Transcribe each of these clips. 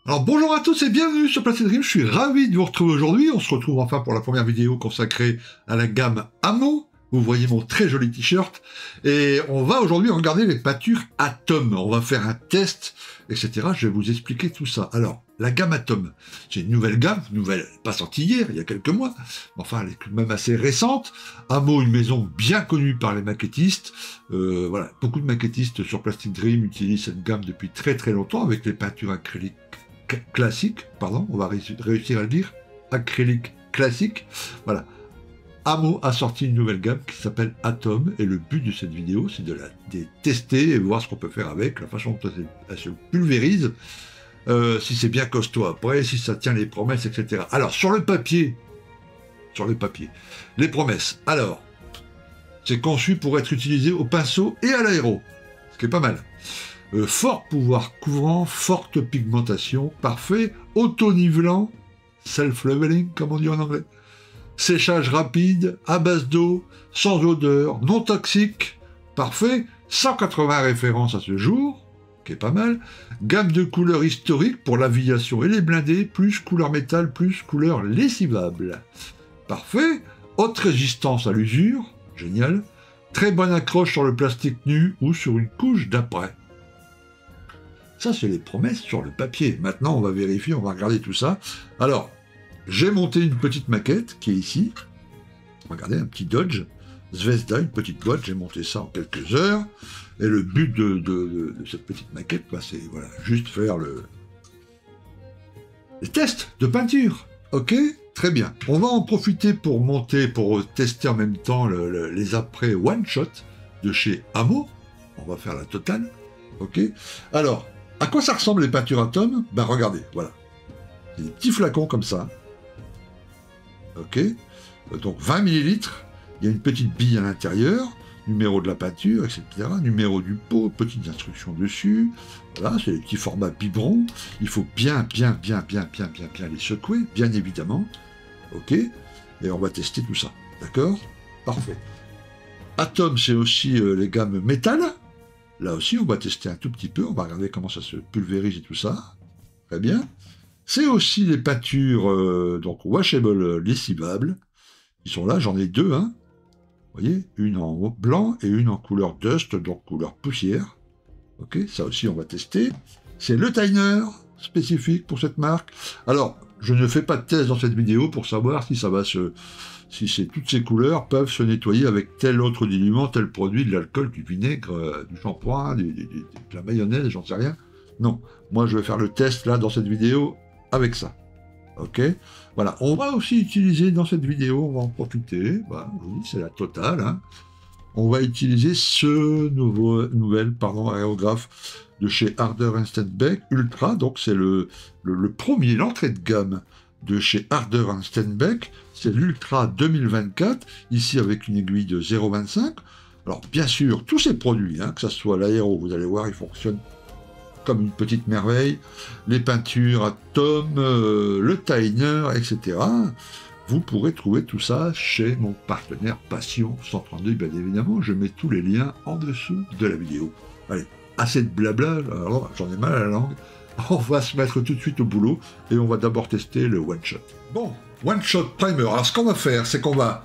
Alors bonjour à tous et bienvenue sur Placid Dream, je suis ravi de vous retrouver aujourd'hui. On se retrouve enfin pour la première vidéo consacrée à la gamme Amo. Vous voyez mon très joli t-shirt. Et on va aujourd'hui regarder les peintures Atom. On va faire un test, etc. Je vais vous expliquer tout ça. Alors, la gamme Atom, c'est une nouvelle gamme, pas sortie hier, il y a quelques mois. Mais enfin, elle est quand même assez récente. Amo, une maison bien connue par les maquettistes. Voilà, beaucoup de maquettistes sur Placid Dream utilisent cette gamme depuis très très longtemps avec les peintures acryliques classique, pardon, on va réussir à le dire, acrylique classique, voilà. Amo a sorti une nouvelle gamme qui s'appelle Atom, et le but de cette vidéo, c'est de la tester et voir ce qu'on peut faire avec, la façon dont elle se pulvérise, si c'est bien costaud après, si ça tient les promesses, etc. Alors, sur le papier, les promesses, alors, c'est conçu pour être utilisé au pinceau et à l'aéro, ce qui est pas mal. Fort pouvoir couvrant, forte pigmentation, parfait, auto-nivelant, self-leveling, comme on dit en anglais, séchage rapide, à base d'eau, sans odeur, non toxique, parfait, 180 références à ce jour, qui est pas mal, gamme de couleurs historiques pour l'aviation et les blindés, plus couleur métal, plus couleur lessivable, parfait, haute résistance à l'usure, génial, très bonne accroche sur le plastique nu ou sur une couche d'après. Ça, c'est les promesses sur le papier. Maintenant, on va vérifier, on va regarder tout ça. Alors, j'ai monté une petite maquette qui est ici. Regardez, un petit Dodge Zvezda, une petite boîte. J'ai monté ça en quelques heures. Et le but de cette petite maquette, bah, c'est voilà, juste faire les tests de peinture. Ok, très bien. On va en profiter pour monter, pour tester en même temps les après one-shot de chez Amo. On va faire la totale. Ok, alors, à quoi ça ressemble les peintures Atom? Ben regardez, voilà. Des petits flacons comme ça. Ok. Donc 20 ml. Il y a une petite bille à l'intérieur. Numéro de la peinture, etc. Numéro du pot. Petites instructions dessus. Voilà, c'est les petits formats biberon. Il faut bien les secouer, bien évidemment. Ok. Et on va tester tout ça. D'accord? Parfait. Atom, c'est aussi les gammes métal. Là aussi, on va tester un tout petit peu, on va regarder comment ça se pulvérise et tout ça. Très bien. C'est aussi les peintures donc washable lessivables. Ils sont là, j'en ai deux, hein. Vous voyez, une en blanc et une en couleur dust, donc couleur poussière. Ok, ça aussi, on va tester. C'est le Tainer spécifique pour cette marque. Alors, je ne fais pas de test dans cette vidéo pour savoir si ça va si toutes ces couleurs peuvent se nettoyer avec tel autre diluant, tel produit, de l'alcool, du vinaigre, du shampoing, de la mayonnaise, j'en sais rien. Non, moi je vais faire le test là dans cette vidéo avec ça. Ok, voilà. On va aussi utiliser dans cette vidéo, on va en profiter. Voilà, oui, c'est la totale. Hein. On va utiliser ce nouvel aérographe de chez Harder Steinbeck Ultra. Donc c'est le premier, l'entrée de gamme de chez Harder Steinbeck. C'est l'Ultra 2024, ici avec une aiguille de 0,25. Alors bien sûr, tous ces produits, hein, que ce soit l'aéro, vous allez voir, ils fonctionnent comme une petite merveille. Les peintures Atom, le Tainer, etc. Vous pourrez trouver tout ça chez mon partenaire Passion 132, bien évidemment. Je mets tous les liens en dessous de la vidéo. Allez, assez de blabla, alors j'en ai mal à la langue. On va se mettre tout de suite au boulot et on va d'abord tester le one-shot. Bon, one-shot primer. Alors ce qu'on va faire, c'est qu'on va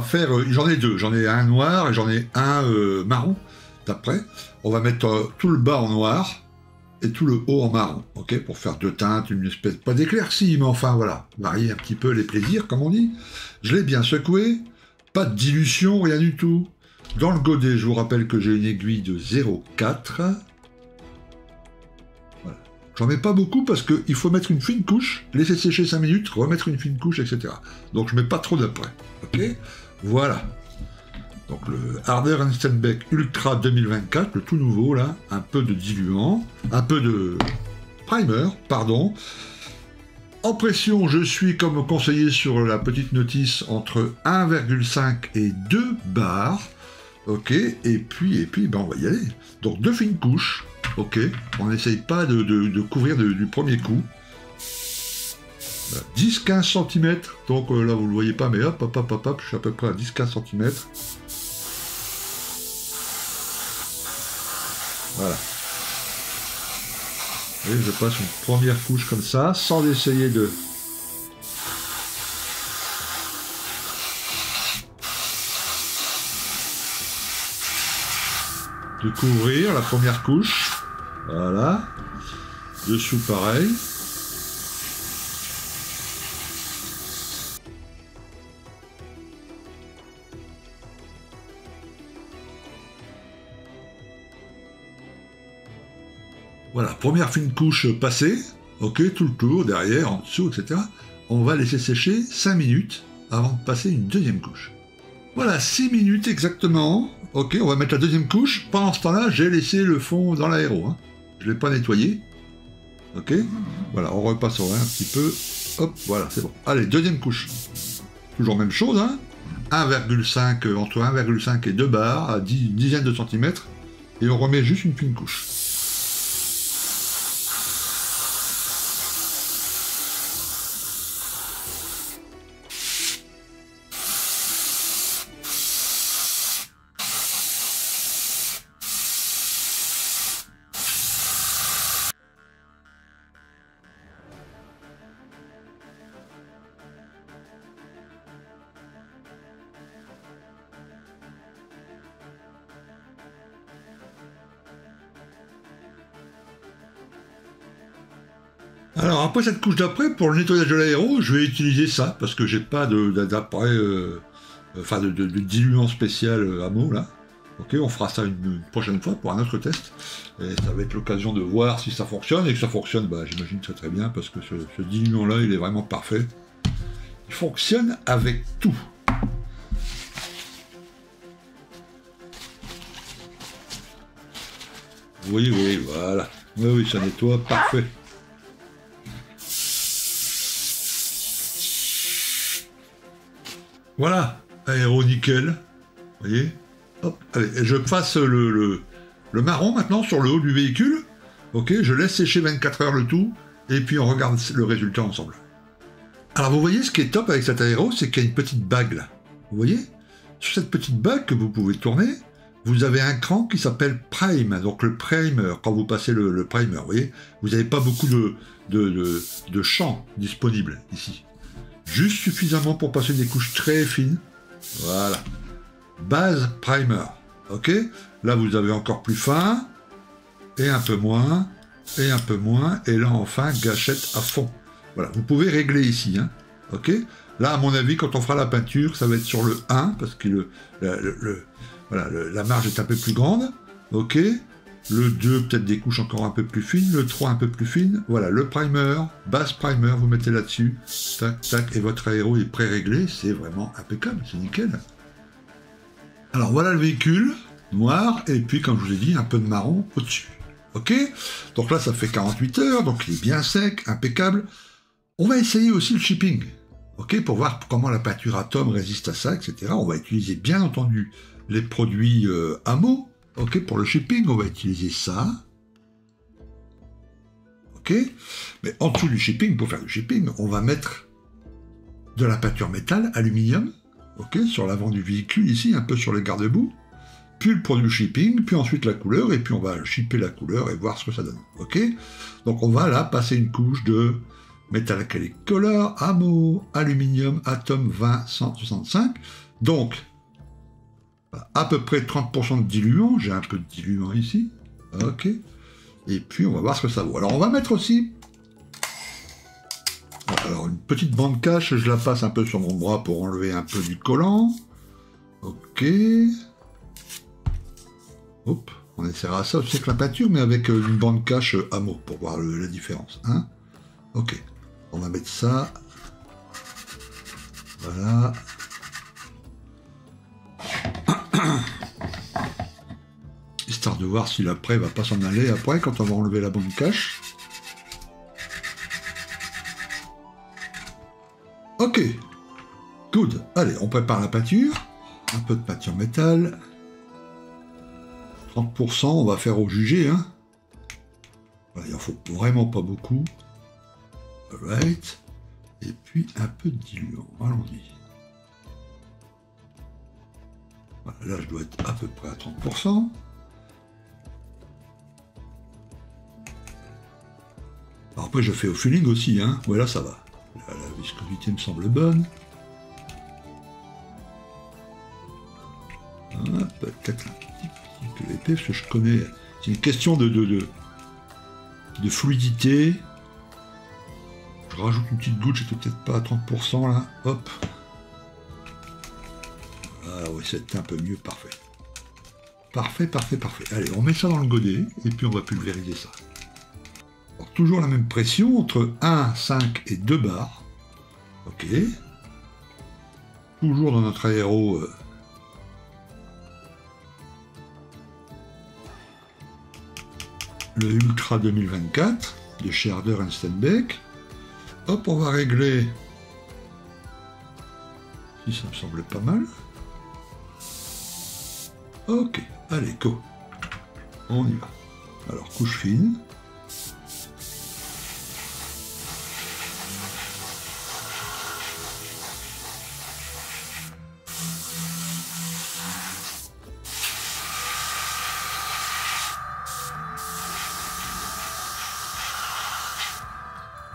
faire... j'en ai deux. J'en ai un noir et j'en ai un marron, d'après. On va mettre tout le bas en noir et tout le haut en marron, ok, pour faire deux teintes, une espèce, pas d'éclaircie, mais enfin voilà, varier un petit peu les plaisirs, comme on dit. Je l'ai bien secoué, pas de dilution, rien du tout. Dans le godet, je vous rappelle que j'ai une aiguille de 0,4. Voilà. J'en mets pas beaucoup parce qu'il faut mettre une fine couche, laisser sécher 5 minutes, remettre une fine couche, etc. Donc je mets pas trop d'après, ok. Voilà. Donc le Harder Steinbeck Ultra 2024, le tout nouveau là, un peu de diluant, un peu de primer, pardon. En pression, je suis comme conseillé sur la petite notice entre 1,5 et 2 bars. Ok, et puis ben on va y aller. Donc deux fines couches, ok, on n'essaye pas de couvrir du premier coup. 10-15 cm, donc là vous ne le voyez pas, mais hop, je suis à peu près à 10-15 cm. Voilà. Et je passe une première couche comme ça, sans essayer de... couvrir la première couche. Voilà. Dessous pareil. Voilà, première fine couche passée. Ok, tout le tour, derrière, en dessous, etc. On va laisser sécher 5 minutes avant de passer une deuxième couche. Voilà, 6 minutes exactement. Ok, on va mettre la deuxième couche. Pendant ce temps-là, j'ai laissé le fond dans l'aéro. Hein. Je ne l'ai pas nettoyé. Ok, voilà, on repasse un petit peu. Hop, voilà, c'est bon. Allez, deuxième couche. Toujours même chose, hein. 1,5, entre 1,5 et 2 bars, à dizaines de centimètres. Et on remet juste une fine couche. Alors après cette couche d'après, pour le nettoyage de l'aéro, je vais utiliser ça, parce que j'ai pas d'appareil, enfin de diluant spécial à mots là. Ok, on fera ça une prochaine fois pour un autre test. Et ça va être l'occasion de voir si ça fonctionne, et que ça fonctionne, bah, j'imagine très très bien, parce que ce diluant là, il est vraiment parfait. Il fonctionne avec tout. Oui, oui, voilà. Oui, oui, ça nettoie, parfait. Voilà, aéro nickel. Vous voyez? Hop, allez, je passe le marron maintenant sur le haut du véhicule. Ok, je laisse sécher 24 heures le tout, et puis on regarde le résultat ensemble. Alors vous voyez, ce qui est top avec cet aéro, c'est qu'il y a une petite bague là. Vous voyez? Sur cette petite bague que vous pouvez tourner, vous avez un cran qui s'appelle Prime. Donc le primer, quand vous passez le primer, vous voyez, vous n'avez pas beaucoup de champs disponibles ici. Juste suffisamment pour passer des couches très fines. Voilà. Base primer. Ok? Là, vous avez encore plus fin, et un peu moins, et un peu moins, et là, enfin, gâchette à fond. Voilà. Vous pouvez régler ici. Hein. Ok? Là, à mon avis, quand on fera la peinture, ça va être sur le 1, parce que voilà, la marge est un peu plus grande. Ok? Le 2, peut-être des couches encore un peu plus fines. Le 3, un peu plus fines. Voilà, le primer, base primer, vous mettez là-dessus. Tac, tac, et votre aéro est pré-réglé. C'est vraiment impeccable, c'est nickel. Alors voilà le véhicule, noir, et puis, comme je vous ai dit, un peu de marron au-dessus. Ok? Donc là, ça fait 48 heures, donc il est bien sec, impeccable. On va essayer aussi le shipping. Ok? Pour voir comment la peinture Atom résiste à ça, etc. On va utiliser, bien entendu, les produits Amo. Ok, pour le shipping, on va utiliser ça. Ok, mais en dessous du shipping, pour faire du shipping, on va mettre de la peinture métal, aluminium, ok, sur l'avant du véhicule, ici, un peu sur les garde-boue, puis le produit shipping, puis ensuite la couleur, et puis on va shipper la couleur et voir ce que ça donne. Ok, donc on va là passer une couche de Metal Acrylic Color, Amo, Aluminium, Atom 20-165. Donc, à peu près 30% de diluant, j'ai un peu de diluant ici, ok, et puis on va voir ce que ça vaut. Alors on va mettre aussi, alors une petite bande cache, je la passe un peu sur mon bras pour enlever un peu du collant, ok, hop, on essaiera ça aussi avec la peinture, mais avec une bande cache Amo, pour voir la différence, hein, ok, on va mettre ça, voilà. Histoire de voir si l'après va pas s'en aller après quand on va enlever la bande cache. Ok, good. Allez, on prépare la peinture. Un peu de peinture métal. 30%, on va faire au jugé. Hein. Voilà, il en faut vraiment pas beaucoup. Alright. Et puis un peu de diluant. Allons-y. Voilà, là, je dois être à peu près à 30%. Alors après, je fais au feeling aussi, hein. Voilà, ça va. La viscosité me semble bonne. Peut-être un petit peu épais, parce que je connais... C'est une question de fluidité. Je rajoute une petite goutte, j'étais peut-être pas à 30% là. Hop. Ah oui, c'était un peu mieux, parfait. Parfait. Allez, on met ça dans le godet, et puis on va pulvériser ça. Alors, toujours la même pression, entre 1, 5 et 2 bars. Ok. Toujours dans notre aéro... le Ultra 2024 de chez Harder & Steinbeck. Hop, on va régler. Si ça me semble pas mal. Ok, allez, go. On y va. Alors, couche fine.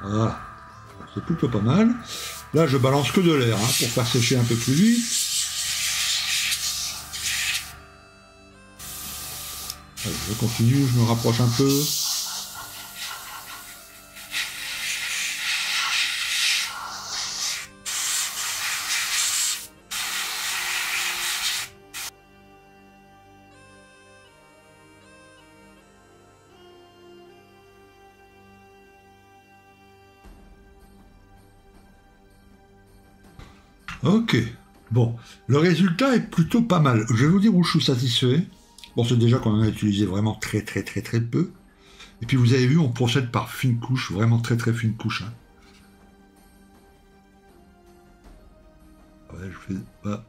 Voilà, c'est plutôt pas mal. Là, je balance que de l'air hein, pour faire sécher un peu plus vite. Allez, je continue, je me rapproche un peu. Ok, bon, le résultat est plutôt pas mal. Je vais vous dire où je suis satisfait. Bon, c'est déjà qu'on en a utilisé vraiment très peu. Et puis vous avez vu, on procède par fine couche, vraiment très fine couche. Hein. Ouais, je fais... Ah.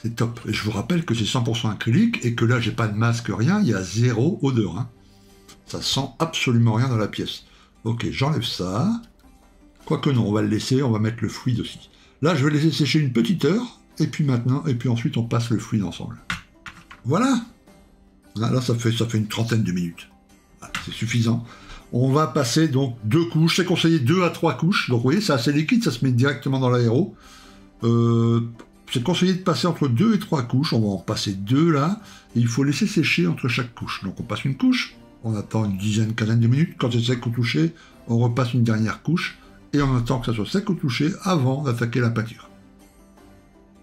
C'est top. Et je vous rappelle que c'est 100% acrylique et que là, j'ai pas de masque, rien, il y a 0 odeur. Hein. Ça sent absolument rien dans la pièce. Ok, j'enlève ça. Quoique non, on va le laisser, on va mettre le fluide aussi. Là, je vais laisser sécher une petite heure, et puis ensuite, on passe le fluide ensemble. Voilà. Là, ça fait une trentaine de minutes. Voilà, c'est suffisant. On va passer donc 2 couches. C'est conseillé 2 à 3 couches. Donc, vous voyez, c'est assez liquide, ça se met directement dans l'aéro. C'est conseillé de passer entre 2 et 3 couches. On va en passer 2 là. Et il faut laisser sécher entre chaque couche. Donc, on passe une couche. On attend une dizaine, quinzaine de minutes. Quand c'est sec au toucher, on repasse une dernière couche. Et on attend que ça soit sec au toucher avant d'attaquer la peinture.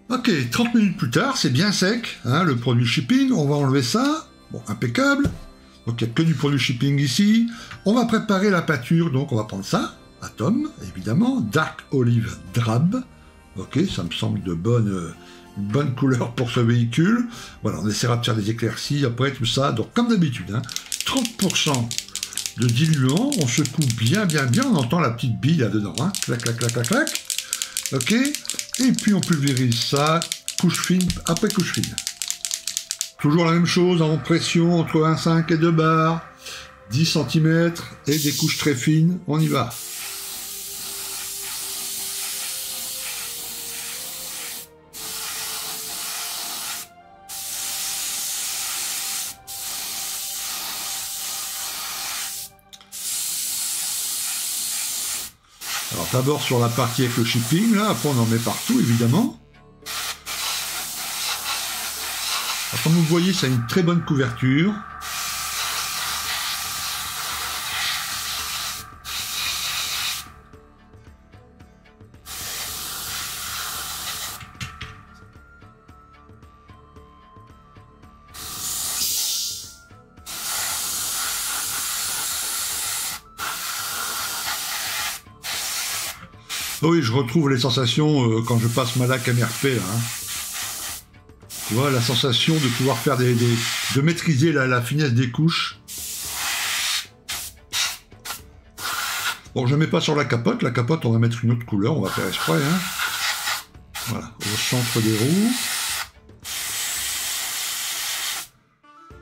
Ok, 30 minutes plus tard, c'est bien sec, hein, le produit shipping, on va enlever ça, bon, impeccable, donc il n'y a que du produit shipping ici, on va préparer la peinture, donc on va prendre ça, Atom, évidemment, Dark Olive Drab, ok, ça me semble une bonne couleur pour ce véhicule, voilà, on essaiera de faire des éclaircies après, tout ça, donc comme d'habitude, hein, 30% de diluant, on secoue bien, on entend la petite bille là-dedans, hein, clac, ok, et puis on pulvérise ça, couche fine après couche fine. Toujours la même chose, en pression entre 1,5 et 2 bars, 10 cm et des couches très fines, on y va. Alors d'abord sur la partie avec le shipping, là, après on en met partout évidemment. Alors, comme vous voyez, ça a une très bonne couverture. Oui, je retrouve les sensations quand je passe ma laque MRP, là. Hein. Tu vois, la sensation de pouvoir faire de maîtriser la finesse des couches. Bon, je ne mets pas sur la capote. La capote, on va mettre une autre couleur. On va faire exprès. Hein. Voilà, au centre des roues.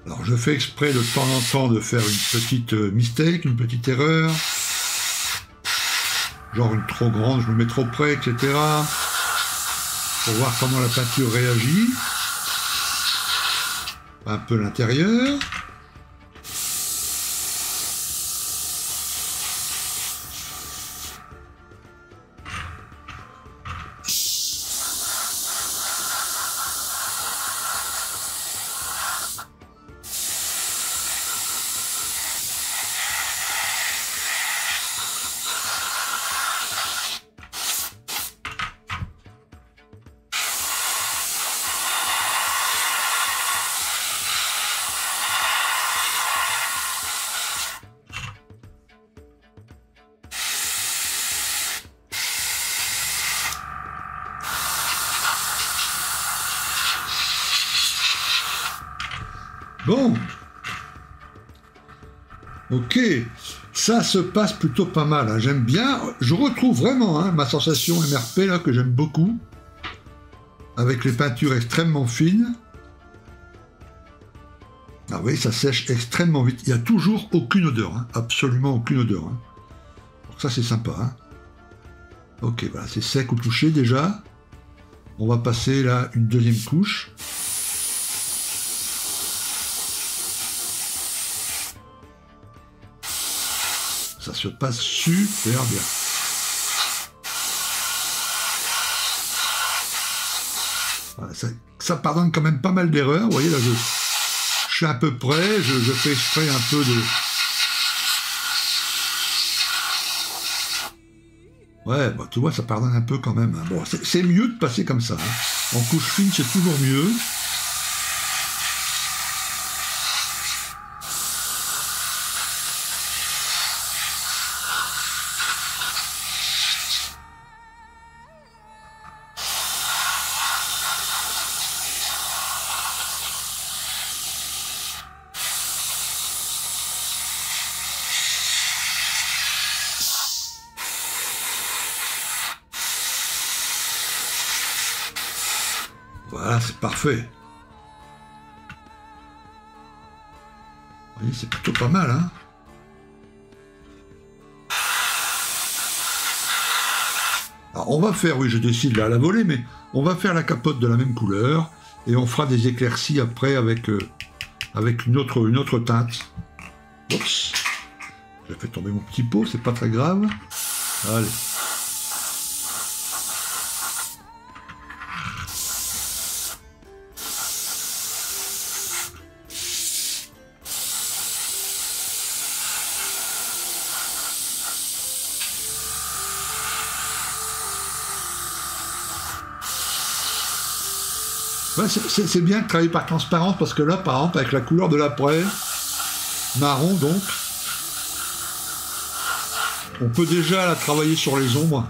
Alors, je fais exprès de temps en temps de faire une petite mistake, une petite erreur. Genre une trop grande, je me mets trop près, etc. Pour voir comment la peinture réagit. Un peu l'intérieur. Bon, ok, ça se passe plutôt pas mal, hein. J'aime bien, je retrouve vraiment hein, ma sensation MRP là que j'aime beaucoup, avec les peintures extrêmement fines. Ah oui, ça sèche extrêmement vite, il n'y a toujours aucune odeur, hein, absolument aucune odeur. Hein. Donc ça c'est sympa. Hein. Ok, voilà, c'est sec au toucher déjà. On va passer là une deuxième couche. Ça se passe super bien. Voilà, ça pardonne quand même pas mal d'erreurs. Vous voyez, là, je suis à peu près, je fais exprès un peu de... Ouais, bah, tu vois, ça pardonne un peu quand même. Hein. Bon, c'est mieux de passer comme ça. Hein. En couche fine, c'est toujours mieux. Voilà, c'est parfait. Vous voyez, c'est plutôt pas mal, hein. Alors, on va faire, oui, je décide là à la volée, mais on va faire la capote de la même couleur et on fera des éclaircies après avec, avec une autre teinte. Oups, j'ai fait tomber mon petit pot, c'est pas très grave. Allez. Ouais, c'est bien de travailler par transparence parce que là, par exemple, avec la couleur de l'après, marron donc, on peut déjà la travailler sur les ombres.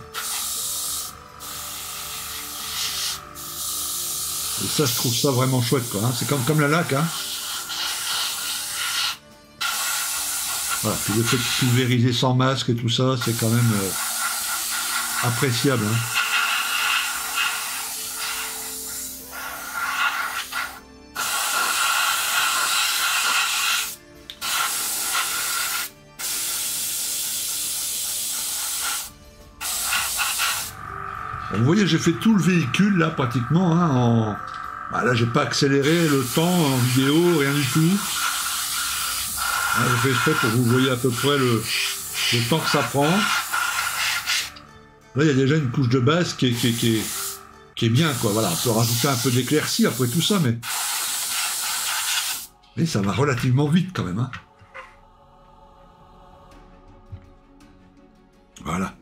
Et ça, je trouve ça vraiment chouette, quoi. Hein. C'est comme la laque, hein. Voilà, puis le fait de pulvériser sans masque et tout ça, c'est quand même appréciable. Hein. Vous voyez, j'ai fait tout le véhicule là pratiquement. Hein, bah, là, j'ai pas accéléré le temps en vidéo, rien du tout. Hein, j'ai fait exprès pour que vous voyez à peu près le temps que ça prend. Là, il y a déjà une couche de base qui est bien, quoi. Voilà, on peut rajouter un peu d'éclaircie après tout ça, mais ça va relativement vite quand même. Hein. Voilà.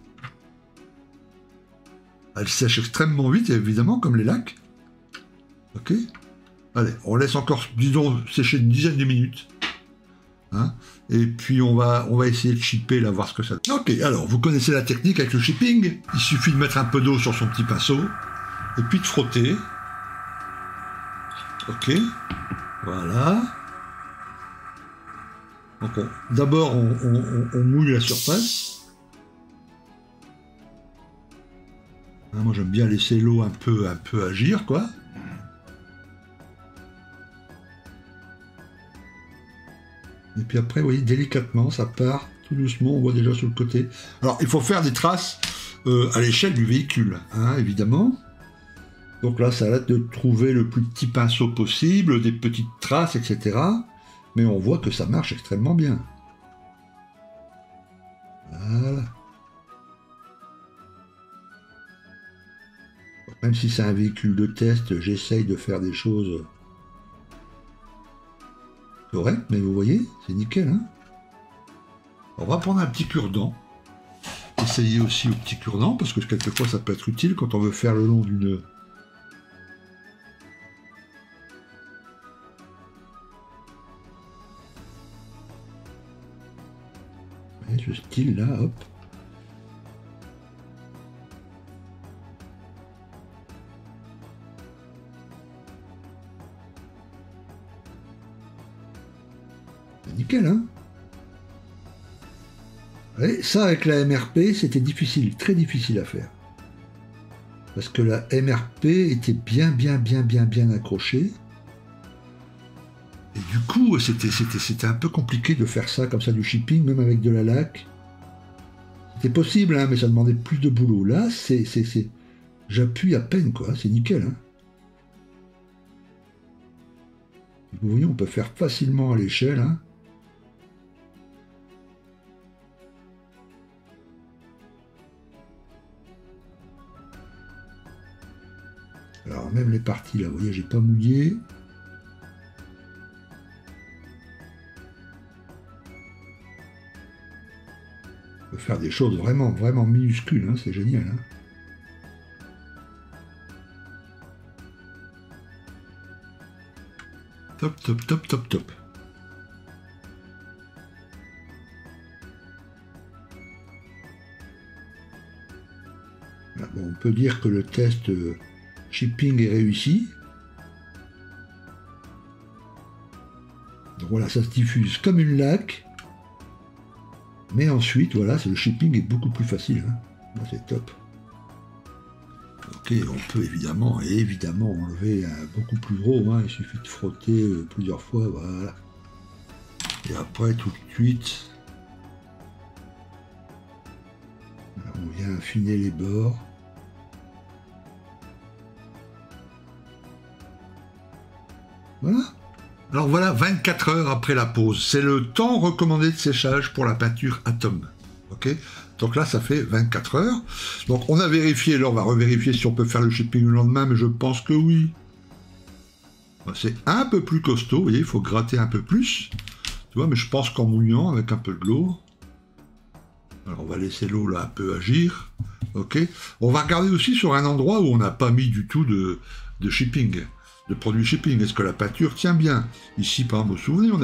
Elle sèche extrêmement vite, évidemment, comme les lacs. Ok. Allez, on laisse encore, disons, sécher une dizaine de minutes. Hein, et puis on va essayer de chipper, là, voir ce que ça donne. Ok, alors, vous connaissez la technique avec le chipping. Il suffit de mettre un peu d'eau sur son petit pinceau, et puis de frotter. Ok. Voilà. Donc, d'abord, on mouille la surface. Moi, j'aime bien laisser l'eau un peu agir, quoi. Et puis après, vous voyez, délicatement, ça part tout doucement, on voit déjà sur le côté. Alors, il faut faire des traces à l'échelle du véhicule, hein, évidemment. Donc là, ça va être de trouver le plus petit pinceau possible, des petites traces, etc. Mais on voit que ça marche extrêmement bien. Voilà. Même si c'est un véhicule de test, j'essaye de faire des choses correctes, mais vous voyez, c'est nickel. Hein, on va prendre un petit cure-dent. Essayez aussi au petit cure-dent, parce que quelquefois ça peut être utile quand on veut faire le long d'une... Ce style là, hop. C'est nickel, hein? Et ça, avec la MRP, c'était difficile, très difficile à faire. Parce que la MRP était bien accrochée. Et du coup, c'était un peu compliqué de faire ça, comme ça, du shipping, même avec de la laque. C'était possible, hein, mais ça demandait plus de boulot. Là, j'appuie à peine, quoi. C'est nickel, hein. Vous voyez, on peut faire facilement à l'échelle, hein. Alors, même les parties, là, vous voyez, j'ai pas mouillé. On peut faire des choses vraiment minuscules, hein, c'est génial, hein. Top. Là, bon, on peut dire que le test shipping est réussi. Donc voilà, ça se diffuse comme une laque. Mais ensuite, voilà, le shipping est beaucoup plus facile, hein. Là, c'est top. Ok, on peut évidemment enlever beaucoup plus gros, hein. Il suffit de frotter plusieurs fois, voilà. Et après, tout de suite, on vient affiner les bords. Voilà. Alors voilà, 24 heures après la pause. C'est le temps recommandé de séchage pour la peinture Atom. Ok ? Donc là, ça fait 24 heures. Donc on a vérifié, là on va revérifier si on peut faire le shipping le lendemain, mais je pense que oui. C'est un peu plus costaud, vous voyez, il faut gratter un peu plus. Tu vois, mais je pense qu'en mouillant avec un peu de l'eau. Alors on va laisser l'eau là un peu agir. Ok. On va regarder aussi sur un endroit où on n'a pas mis du tout de shipping, de produit shipping. Est-ce que la peinture tient bien? Ici, par exemple, vous vous souvenez, on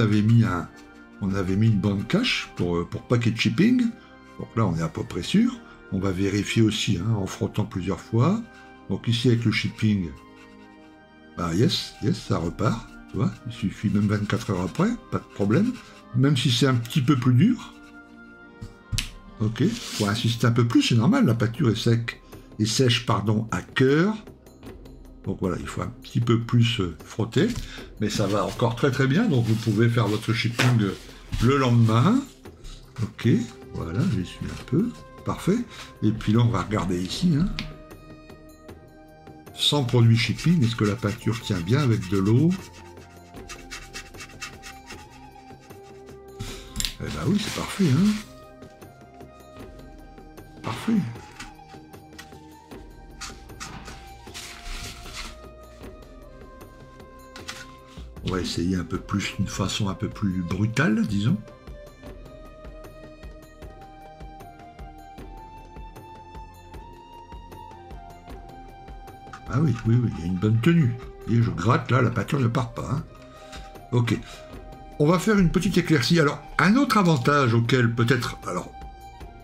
avait mis une bande cache pour paquet de shipping. Donc là, on est à peu près sûr. On va vérifier aussi, hein, en frottant plusieurs fois. Donc ici, avec le shipping, bah yes, ça repart. Tu vois, il suffit même 24 heures après, pas de problème. Même si c'est un petit peu plus dur. Ok, faut insister un peu plus, c'est normal, la peinture est sèche, à cœur. Donc voilà, il faut un petit peu plus frotter. Mais ça va encore très bien, donc vous pouvez faire votre shipping le lendemain. Ok. Voilà, j'essuie un peu. Parfait. Et puis là, on va regarder ici. Hein. Sans produit shipping, est-ce que la peinture tient bien avec de l'eau? Eh ben oui, c'est parfait. Hein. Parfait. On va essayer un peu plus, d'une façon un peu plus brutale, disons. Ah oui, il y a une bonne tenue. Et je gratte, là, la peinture ne part pas. Hein. Ok. On va faire une petite éclaircie. Alors, un autre avantage auquel peut-être... Alors,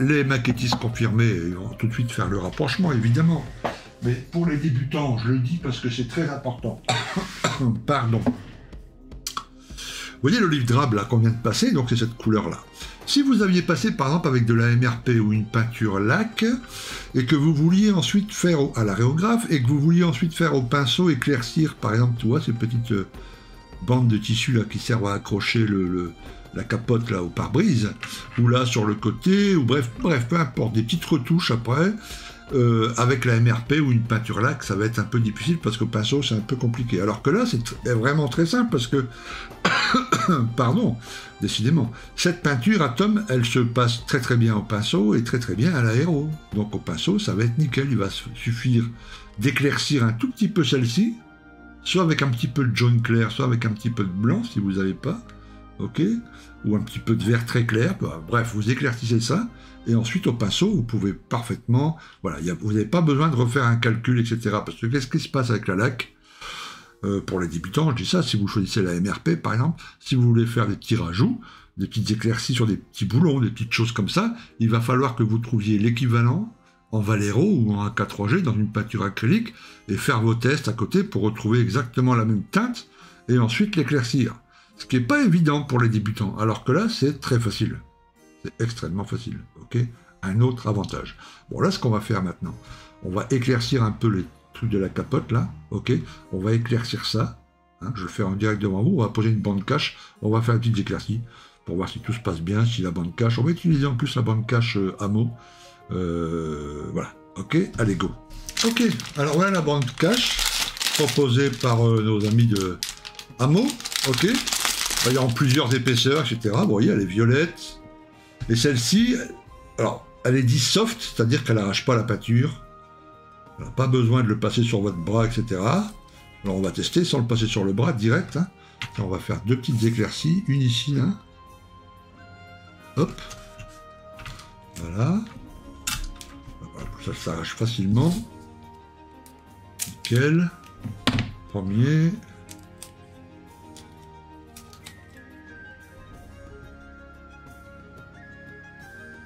les maquettistes confirmés, ils vont tout de suite faire le rapprochement, évidemment. Mais pour les débutants, je le dis parce que c'est très important. Pardon. Vous voyez l'olive drabe, là, qu'on vient de passer, donc c'est cette couleur-là. Si vous aviez passé, par exemple, avec de la MRP ou une peinture laque, et que vous vouliez ensuite faire à l'aréographe, et que vous vouliez ensuite faire au pinceau éclaircir, par exemple, tu vois, ces petites bandes de tissu là qui servent à accrocher la capote là au pare-brise, ou là sur le côté, ou bref, peu importe, des petites retouches après, avec la MRP ou une peinture laque, ça va être un peu difficile parce qu'au pinceau c'est un peu compliqué. Alors que là c'est vraiment très simple parce que, pardon, décidément, cette peinture Atom, elle se passe très bien au pinceau et très bien à l'aéro. Donc au pinceau ça va être nickel, il va suffire d'éclaircir un tout petit peu celle-ci, soit avec un petit peu de jaune clair, soit avec un petit peu de blanc si vous n'avez pas, ok, ou un petit peu de vert très clair, bref, vous éclaircissez ça. Et ensuite, au pinceau, vous pouvez parfaitement... Voilà, vous n'avez pas besoin de refaire un calcul, etc. Parce que qu'est-ce qui se passe avec la laque? Pour les débutants, je dis ça, si vous choisissez la MRP, par exemple, si vous voulez faire des petits rajouts, des petites éclaircies sur des petits boulons, des petites choses comme ça, il va falloir que vous trouviez l'équivalent en Vallejo ou en AK3G dans une peinture acrylique et faire vos tests à côté pour retrouver exactement la même teinte et ensuite l'éclaircir. Ce qui n'est pas évident pour les débutants, alors que là, c'est très facile. C'est extrêmement facile, ok? Un autre avantage. Bon, là, ce qu'on va faire maintenant, on va éclaircir un peu les trucs de la capote, là, ok? On va éclaircir ça, hein, je vais le faire en direct devant vous, on va poser une bande cache, on va faire une petite éclaircie, pour voir si tout se passe bien, si la bande cache, on va utiliser en plus la bande cache Hamo, voilà, ok? Allez, go! Ok, alors voilà la bande cache, proposée par nos amis de Hamo, ok? Il y a en plusieurs épaisseurs, etc. Vous voyez, elle est violette. Et celle-ci, alors, elle est dit soft, c'est-à-dire qu'elle n'arrache pas la peinture. Elle n'a pas besoin de le passer sur votre bras, etc. Alors, on va tester sans le passer sur le bras, direct. Hein. On va faire deux petites éclaircies, une ici, là. Hop. Voilà. Ça s'arrache facilement. Nickel. Premier.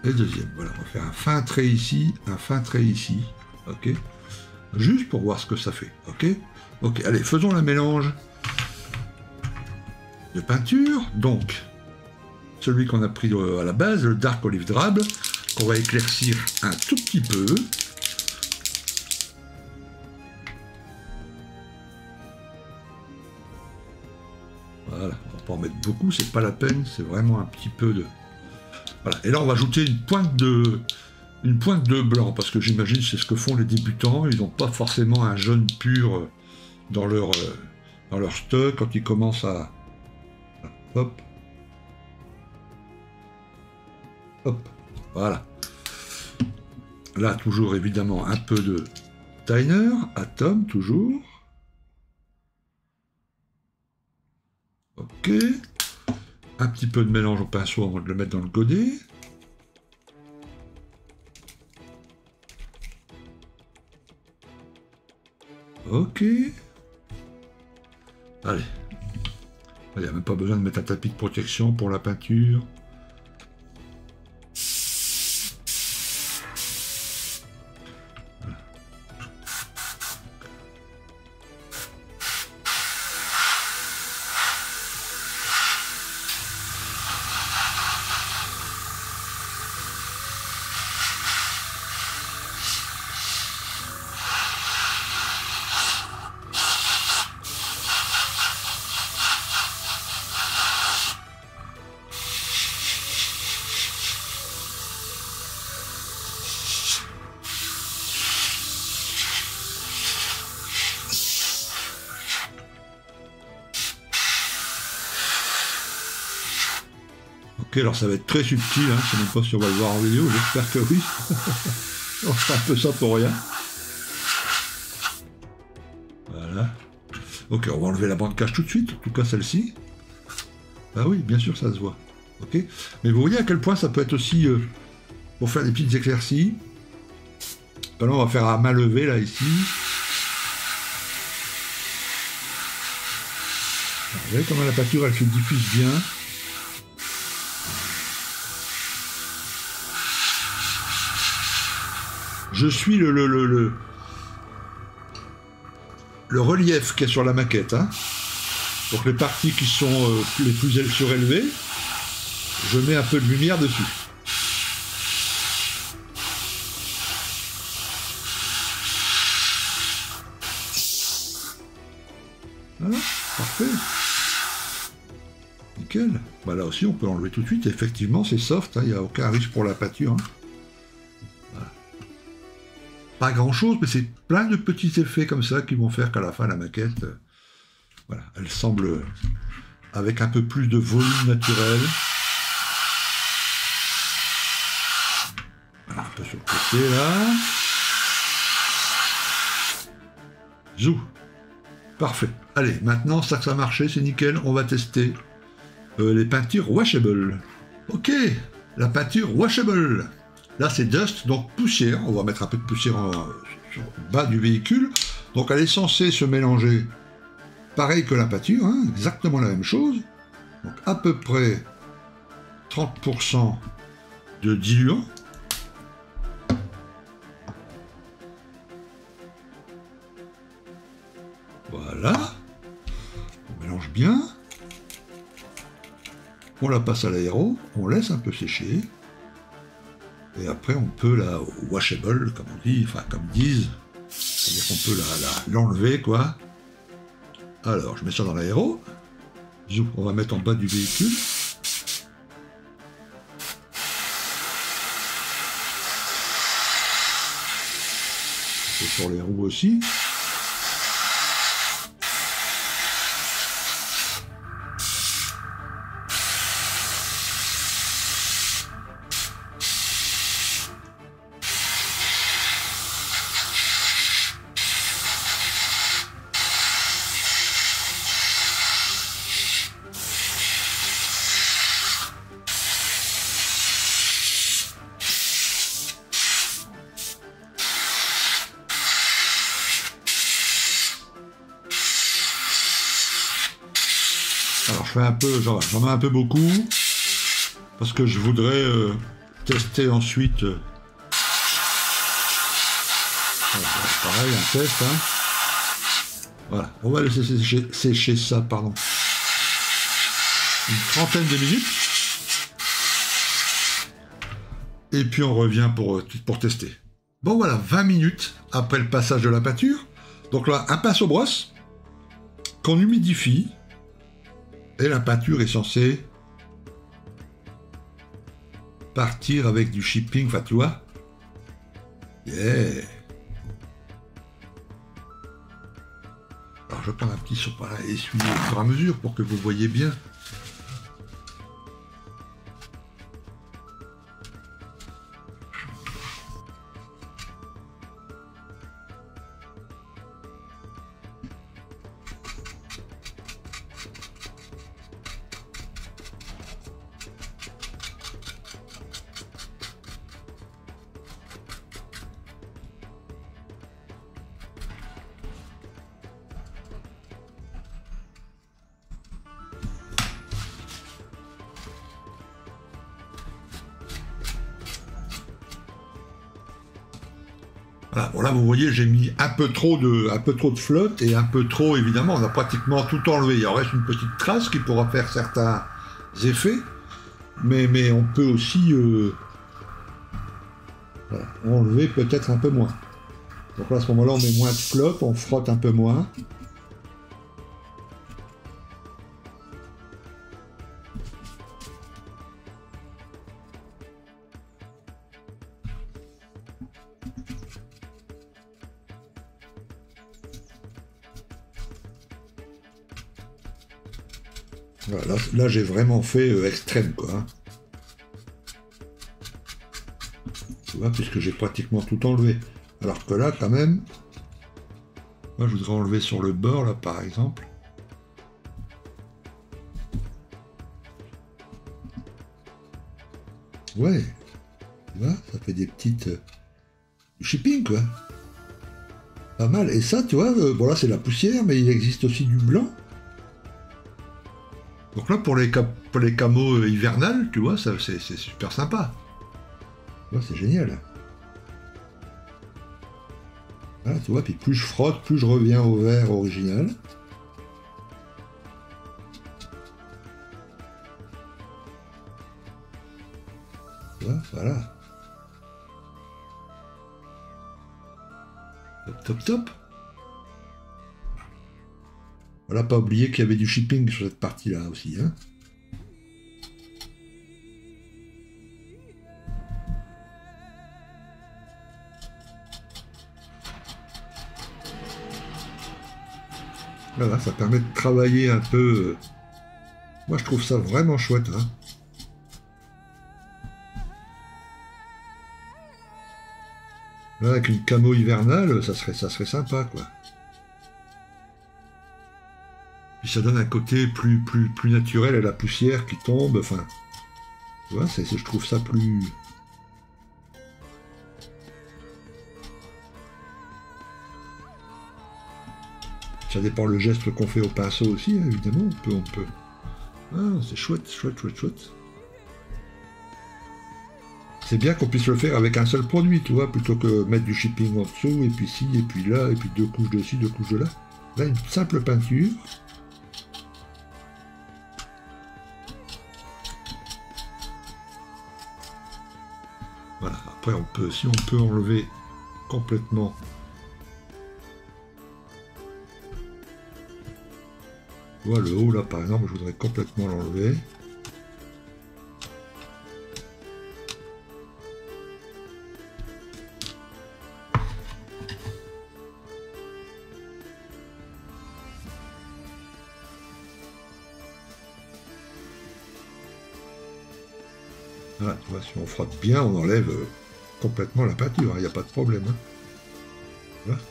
Et deuxième, voilà, on va faire un fin trait ici, un fin trait ici, ok? Juste pour voir ce que ça fait, ok? Ok, allez, faisons le mélange de peinture, donc, celui qu'on a pris à la base, le Dark Olive Drab, qu'on va éclaircir un tout petit peu. Voilà, on va pas en mettre beaucoup, c'est pas la peine, c'est vraiment un petit peu de... Voilà. Et là, on va ajouter une pointe de blanc, parce que j'imagine c'est ce que font les débutants. Ils n'ont pas forcément un jaune pur dans leur stock quand ils commencent à... Hop. Hop. Voilà. Là, toujours, évidemment, un peu de Thinner, Atom, toujours. Ok. Un petit peu de mélange au pinceau avant de le mettre dans le godet. Ok. Allez. Il n'y a même pas besoin de mettre un tapis de protection pour la peinture. Ok, alors ça va être très subtil, hein. Je ne sais même pas si on va le voir en vidéo, j'espère que oui. On fait un peu ça pour rien. Voilà. Ok, on va enlever la bande cache tout de suite, en tout cas celle-ci. Ah oui, bien sûr, ça se voit. Ok. Mais vous voyez à quel point ça peut être aussi pour faire des petites éclaircies. Là, on va faire à main levée, là, ici. Vous voyez comment la peinture, elle se diffuse bien. Je suis le relief qui est sur la maquette. Hein. Donc les parties qui sont les plus surélevées, je mets un peu de lumière dessus. Voilà, parfait. Nickel. Bah là aussi, on peut l'enlever tout de suite. Effectivement, c'est soft, il n'y a aucun risque pour la peinture. Hein. Pas grand chose, mais c'est plein de petits effets comme ça qui vont faire qu'à la fin la maquette, voilà, elle semble avec un peu plus de volume naturel. Voilà, un peu sur le côté là. Zou. Parfait. Allez, maintenant ça que ça a marché, c'est nickel. On va tester les peintures washable. Ok, la peinture washable. Là, c'est dust, donc poussière. On va mettre un peu de poussière sur le bas du véhicule. Donc, elle est censée se mélanger pareil que la peinture, hein, exactement la même chose. Donc, à peu près 30% de diluant. Voilà. On mélange bien. On la passe à l'aéro, on laisse un peu sécher. Et après, on peut la washable, comme on dit, enfin, comme ils disent. C'est-à-dire qu'on peut l'enlever, quoi. Alors, je mets ça dans l'aéro. On va mettre en bas du véhicule. Et sur les roues aussi. Alors je fais un peu, j'en mets un peu beaucoup, parce que je voudrais tester ensuite. Voilà, pareil, un test. Hein. Voilà, on va laisser sécher ça, pardon. Une trentaine de minutes. Et puis on revient pour tester. Bon voilà, 20 minutes après le passage de la peinture. Donc là, un pinceau-brosse qu'on humidifie. Et la peinture est censée partir avec du shipping, enfin tu vois. Yeah. Alors je prends un petit sopalin et essuyer au fur et à mesure pour que vous voyez bien. Voilà, bon là vous voyez j'ai mis un peu trop de flotte et un peu trop évidemment, on a pratiquement tout enlevé. Il en reste une petite trace qui pourra faire certains effets, mais on peut aussi voilà, enlever peut-être un peu moins. Donc là à ce moment-là on met moins de flotte, on frotte un peu moins. Voilà, là j'ai vraiment fait extrême quoi. Hein. Tu vois, puisque j'ai pratiquement tout enlevé. Alors que là quand même, moi je voudrais enlever sur le bord là par exemple. Ouais, tu vois, ça fait des petites du shipping quoi. Pas mal. Et ça tu vois, bon là c'est la poussière, mais il existe aussi du blanc. Donc là, pour les camos hivernales, tu vois, c'est super sympa. Tu vois, c'est génial. Voilà, tu vois, puis plus je frotte, plus je reviens au vert original. Tu vois, voilà. Top, top, top. Voilà, pas oublier qu'il y avait du shipping sur cette partie-là aussi. Hein. Voilà, ça permet de travailler un peu. Moi, je trouve ça vraiment chouette. Hein. Là, avec une camo hivernale, ça serait sympa, quoi. Puis ça donne un côté plus naturel à la poussière qui tombe, enfin... Tu vois, je trouve ça plus... Ça dépend le geste qu'on fait au pinceau aussi, hein, évidemment, on peut... Ah, c'est chouette, chouette, chouette, chouette. C'est bien qu'on puisse le faire avec un seul produit, tu vois, plutôt que mettre du shipping en dessous, et puis ci, et puis là, et puis 2 couches de ci, 2 couches de là. Là, une simple peinture... Voilà, après, si on peut enlever complètement. Voilà, le haut, là, par exemple, je voudrais complètement l'enlever. Voilà, tu vois, si on frotte bien, on enlève complètement la peinture, il n'y a pas de problème. Hein. Voilà.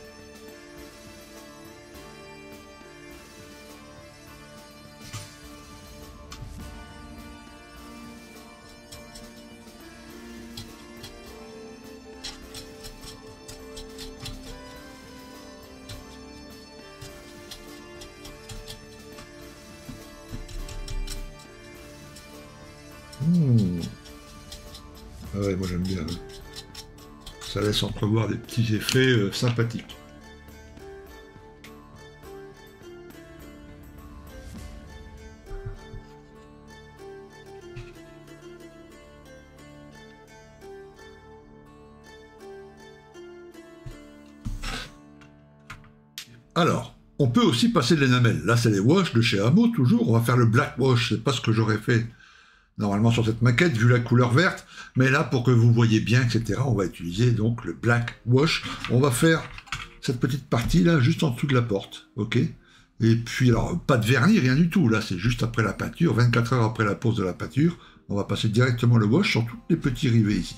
Ah ouais, moi j'aime bien. Hein. Ça laisse entrevoir des petits effets sympathiques. Alors, on peut aussi passer de l'énamel. Là, c'est les wash de chez Hamo, toujours. On va faire le black wash. C'est pas ce que j'aurais fait normalement sur cette maquette, vu la couleur verte. Mais là, pour que vous voyez bien, etc., on va utiliser donc le black wash. On va faire cette petite partie-là, juste en dessous de la porte. OK ? Et puis, alors, pas de vernis, rien du tout. Là, c'est juste après la peinture, 24 heures après la pose de la peinture. On va passer directement le wash sur tous les petits rivets ici.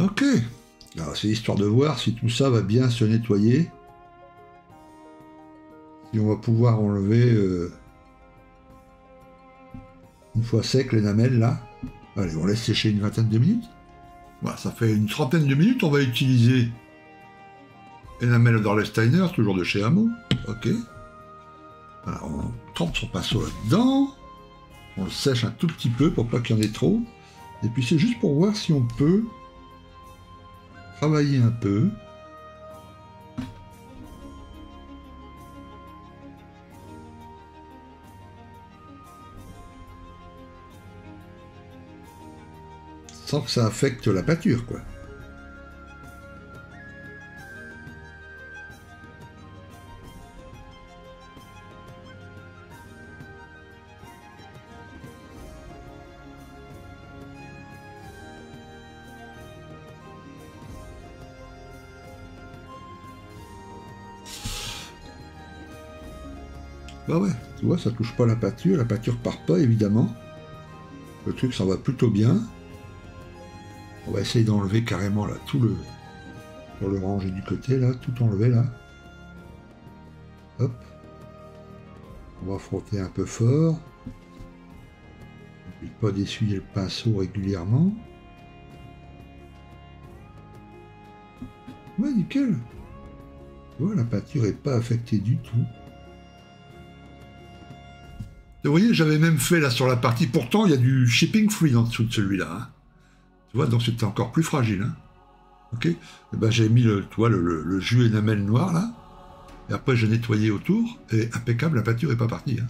Ok. Alors, c'est histoire de voir si tout ça va bien se nettoyer. Si on va pouvoir enlever une fois sec l'énamel là. Allez, on laisse sécher une vingtaine de minutes. Voilà, ça fait une trentaine de minutes. On va utiliser l'énamel d'Orlesteiner, toujours de chez Hamo. Ok. Alors, on trempe son pinceau là-dedans. On le sèche un tout petit peu pour pas qu'il y en ait trop. Et puis c'est juste pour voir si on peut travailler un peu. Sans que ça affecte la peinture, quoi. Bah ouais, tu vois, ça touche pas la peinture part pas, évidemment. Le truc, ça va plutôt bien. On va essayer d'enlever carrément là tout le... Pour le ranger du côté là, tout enlever là. Hop. On va frotter un peu fort. N'oublie pas d'essuyer le pinceau régulièrement. Ouais, nickel. Tu vois, la peinture n'est pas affectée du tout. Vous voyez, j'avais même fait là sur la partie, pourtant il y a du shipping free en dessous de celui-là. Hein. Tu vois, donc c'était encore plus fragile. Hein. Ok. Et ben, j'ai mis le jus énamel noir là. Et après j'ai nettoyé autour. Et impeccable, la peinture n'est pas partie. Hein.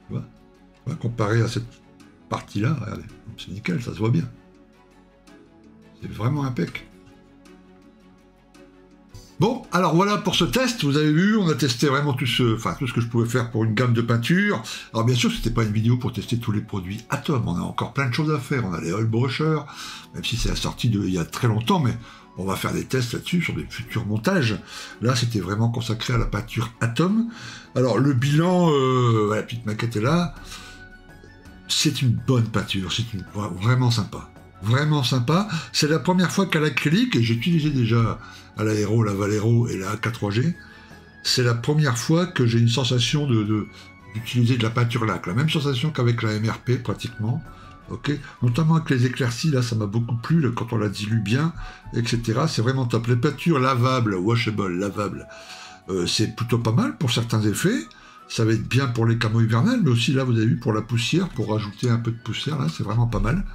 Tu vois, comparé à cette partie-là, regardez. C'est nickel, ça se voit bien. C'est vraiment impeccable. Bon, alors voilà pour ce test, vous avez vu, on a testé vraiment tout ce que je pouvais faire pour une gamme de peinture. Alors bien sûr, c'était pas une vidéo pour tester tous les produits Atom, on a encore plein de choses à faire, on a les oil brushers, même si c'est la sortie il y a très longtemps, mais on va faire des tests là-dessus sur des futurs montages. Là, c'était vraiment consacré à la peinture Atom. Alors le bilan, la petite maquette est là, c'est une bonne peinture, c'est vraiment sympa. Vraiment sympa. C'est la première fois qu'à l'acrylique, et j'ai utilisé déjà à l'aéro, la Valero et la A3G, c'est la première fois que j'ai une sensation d'utiliser de la peinture laque. La même sensation qu'avec la MRP pratiquement. Okay, notamment avec les éclaircies, là ça m'a beaucoup plu là, quand on la dilue bien, etc. C'est vraiment top. Les peintures lavables, washable, lavables, c'est plutôt pas mal pour certains effets. Ça va être bien pour les camos hivernales, mais aussi là, vous avez vu, pour la poussière, pour rajouter un peu de poussière, là, c'est vraiment pas mal.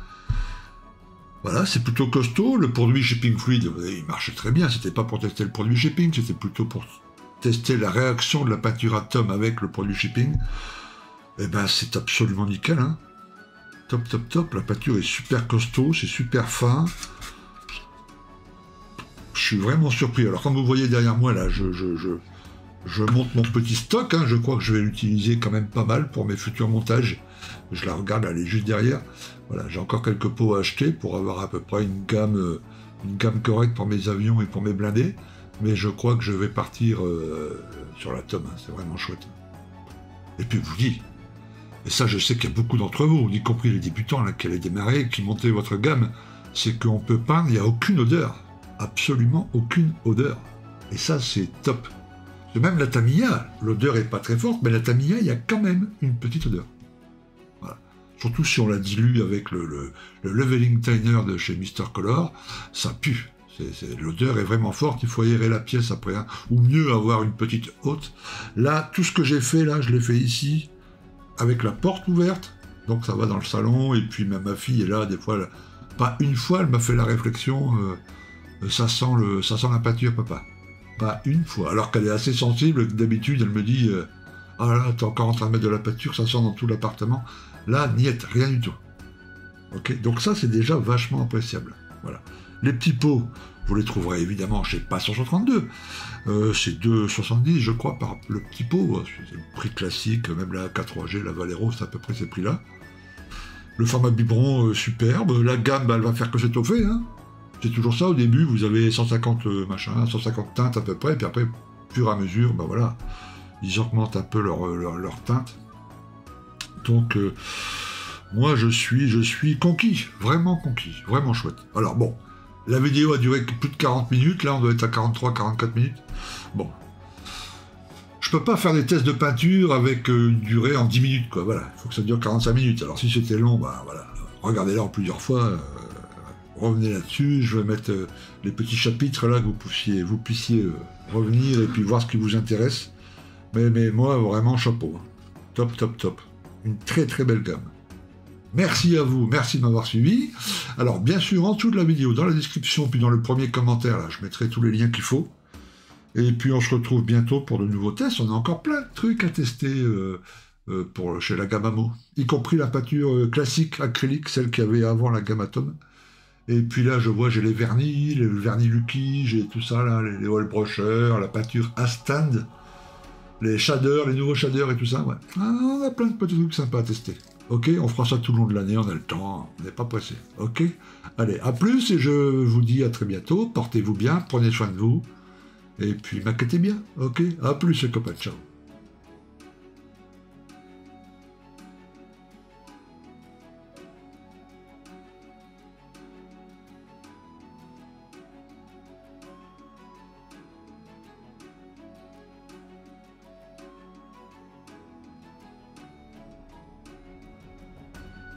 Voilà, c'est plutôt costaud. Le produit Shipping Fluid, il marchait très bien. C'était pas pour tester le produit Shipping, c'était plutôt pour tester la réaction de la peinture Atom avec le produit Shipping. Eh ben, c'est absolument nickel, hein. Top, top, top. La peinture est super costaud, c'est super fin. Je suis vraiment surpris. Alors, comme vous voyez derrière moi, là, je monte mon petit stock, hein. Je crois que je vais l'utiliser quand même pas mal pour mes futurs montages. Je la regarde, elle est juste derrière. Voilà, j'ai encore quelques pots à acheter pour avoir à peu près une gamme correcte pour mes avions et pour mes blindés. Mais je crois que je vais partir sur l'Atom, hein. C'est vraiment chouette. Et puis, je vous dis, et ça, je sais qu'il y a beaucoup d'entre vous, y compris les débutants là, qui allaient démarrer, qui montaient votre gamme, c'est qu'on peut peindre, il n'y a aucune odeur. Absolument aucune odeur. Et ça, c'est top. Même la Tamiya, l'odeur n'est pas très forte, mais la Tamiya, il y a quand même une petite odeur. Voilà. Surtout si on la dilue avec le leveling thinner de chez Mr. Color, ça pue. L'odeur est vraiment forte, il faut aérer la pièce après, hein. Ou mieux avoir une petite hotte. Là, tout ce que j'ai fait, là, je l'ai fait ici, avec la porte ouverte, donc ça va dans le salon, et puis même ma fille est là, des fois, pas une fois, elle m'a fait la réflexion, ça sent la peinture, papa. Pas une fois, alors qu'elle est assez sensible, d'habitude elle me dit ah là, t'es encore en train de mettre de la peinture, ça sent dans tout l'appartement. Là, niette, rien du tout. Ok, donc ça c'est déjà vachement appréciable. Voilà. Les petits pots, vous les trouverez évidemment chez Pas 132. C'est 2,70 je crois par le petit pot. C'est le prix classique, même la K3G, la Valero, c'est à peu près ces prix-là. Le format biberon, superbe. La gamme, elle va faire que s'étoffer, hein. C'est toujours ça, au début, vous avez 150 150 teintes à peu près, puis après, au fur et à mesure, ben voilà, ils augmentent un peu leur teinte. Donc, moi, je suis conquis, vraiment chouette. Alors bon, la vidéo a duré plus de 40 minutes, là, on doit être à 43-44 minutes. Bon, je peux pas faire des tests de peinture avec une durée en 10 minutes, quoi, voilà, il faut que ça dure 45 minutes. Alors si c'était long, ben voilà, regardez-la en plusieurs fois, revenez là-dessus, je vais mettre les petits chapitres là que vous puissiez revenir et puis voir ce qui vous intéresse. Mais moi, vraiment, chapeau. Top, top, top. Une très très belle gamme. Merci à vous, merci de m'avoir suivi. Alors, bien sûr, en dessous de la vidéo, dans la description, puis dans le premier commentaire, là, je mettrai tous les liens qu'il faut. Et puis, on se retrouve bientôt pour de nouveaux tests. On a encore plein de trucs à tester chez la gamme Amo, y compris la peinture classique acrylique, celle qu'il y avait avant la gamme Atom. Et puis là, je vois, j'ai les vernis, le vernis Lucky, j'ai tout ça, là, les oil brushers, la peinture Astand, les shaders, les nouveaux shaders et tout ça, ouais. Ah, on a plein de petits trucs sympas à tester. Ok, on fera ça tout le long de l'année, on a le temps, on n'est pas pressé. Ok, allez, à plus et je vous dis à très bientôt. Portez-vous bien, prenez soin de vous. Et puis, maquettez bien. Ok, à plus les copains, ciao.